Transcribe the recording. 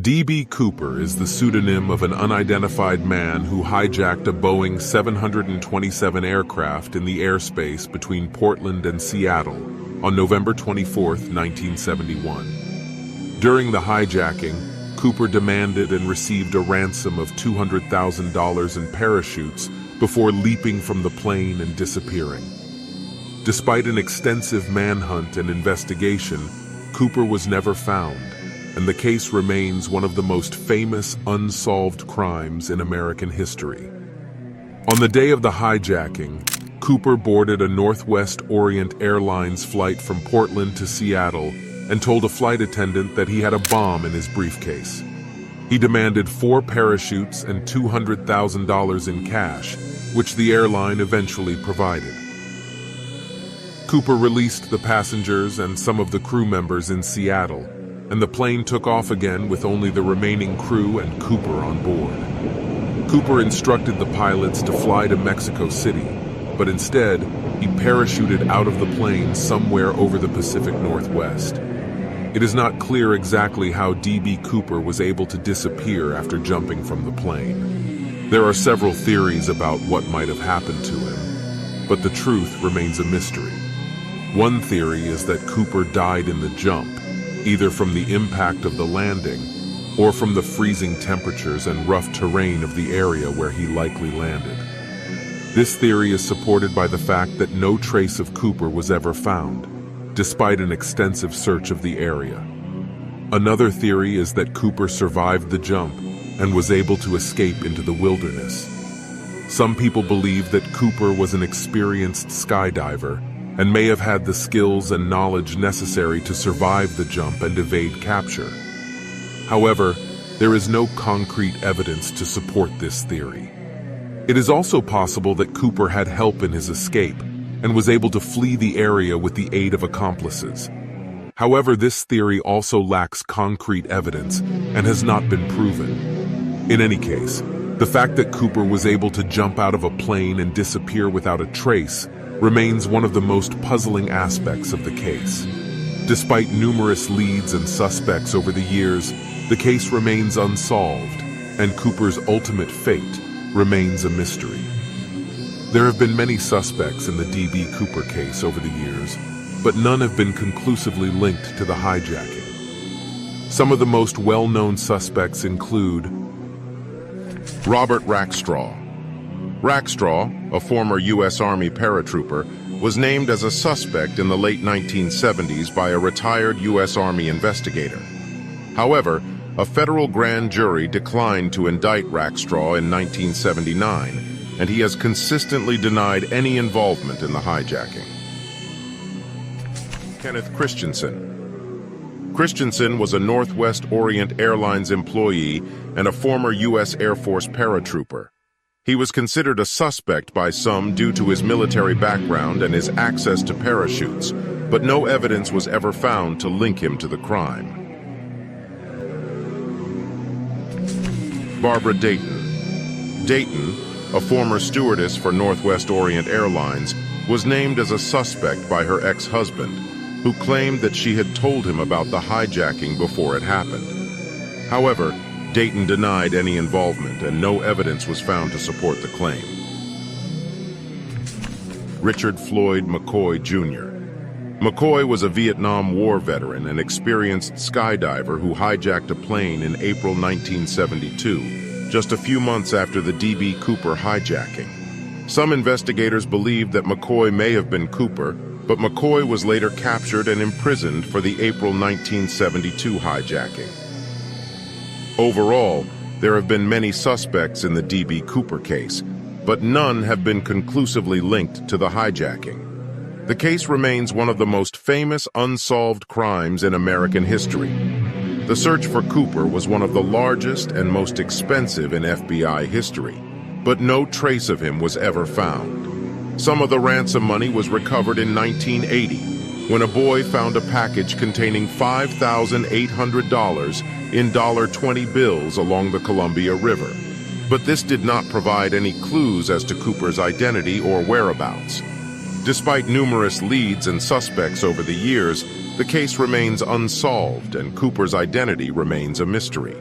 D.B. Cooper is the pseudonym of an unidentified man who hijacked a Boeing 727 aircraft in the airspace between Portland and Seattle on November 24, 1971. During the hijacking, Cooper demanded and received a ransom of $200,000 in parachutes before leaping from the plane and disappearing. Despite an extensive manhunt and investigation, Cooper was never found, and the case remains one of the most famous unsolved crimes in American history. On the day of the hijacking, Cooper boarded a Northwest Orient Airlines flight from Portland to Seattle and told a flight attendant that he had a bomb in his briefcase. He demanded 4 parachutes and $200,000 in cash, which the airline eventually provided. Cooper released the passengers and some of the crew members in Seattle, and the plane took off again with only the remaining crew and Cooper on board. Cooper instructed the pilots to fly to Mexico City, but instead, he parachuted out of the plane somewhere over the Pacific Northwest. It is not clear exactly how D.B. Cooper was able to disappear after jumping from the plane. There are several theories about what might have happened to him, but the truth remains a mystery. One theory is that Cooper died in the jump, either from the impact of the landing or from the freezing temperatures and rough terrain of the area where he likely landed. This theory is supported by the fact that no trace of Cooper was ever found, despite an extensive search of the area. Another theory is that Cooper survived the jump and was able to escape into the wilderness. Some people believe that Cooper was an experienced skydiver and may have had the skills and knowledge necessary to survive the jump and evade capture. However, there is no concrete evidence to support this theory. It is also possible that Cooper had help in his escape and was able to flee the area with the aid of accomplices. However, this theory also lacks concrete evidence and has not been proven. In any case, the fact that Cooper was able to jump out of a plane and disappear without a trace remains one of the most puzzling aspects of the case. Despite numerous leads and suspects over the years, the case remains unsolved, and Cooper's ultimate fate remains a mystery. There have been many suspects in the D.B. Cooper case over the years, but none have been conclusively linked to the hijacking. Some of the most well-known suspects include Robert Rackstraw. Rackstraw, a former U.S. Army paratrooper, was named as a suspect in the late 1970s by a retired U.S. Army investigator. However, a federal grand jury declined to indict Rackstraw in 1979, and he has consistently denied any involvement in the hijacking. Kenneth Christensen. Christensen was a Northwest Orient Airlines employee and a former U.S. Air Force paratrooper. He was considered a suspect by some due to his military background and his access to parachutes, but no evidence was ever found to link him to the crime. Barbara Dayton. Dayton, a former stewardess for Northwest Orient Airlines, was named as a suspect by her ex-husband, who claimed that she had told him about the hijacking before it happened. However, Dayton denied any involvement, and no evidence was found to support the claim. Richard Floyd McCoy, Jr. McCoy was a Vietnam War veteran and experienced skydiver who hijacked a plane in April 1972, just a few months after the D.B. Cooper hijacking. Some investigators believed that McCoy may have been Cooper, but McCoy was later captured and imprisoned for the April 1972 hijacking. Overall, there have been many suspects in the D.B. Cooper case, but none have been conclusively linked to the hijacking. The case remains one of the most famous unsolved crimes in American history. The search for Cooper was one of the largest and most expensive in FBI history, but no trace of him was ever found. Some of the ransom money was recovered in 1980, when a boy found a package containing $5,800 in $20 bills along the Columbia River. But this did not provide any clues as to Cooper's identity or whereabouts. Despite numerous leads and suspects over the years, the case remains unsolved and Cooper's identity remains a mystery.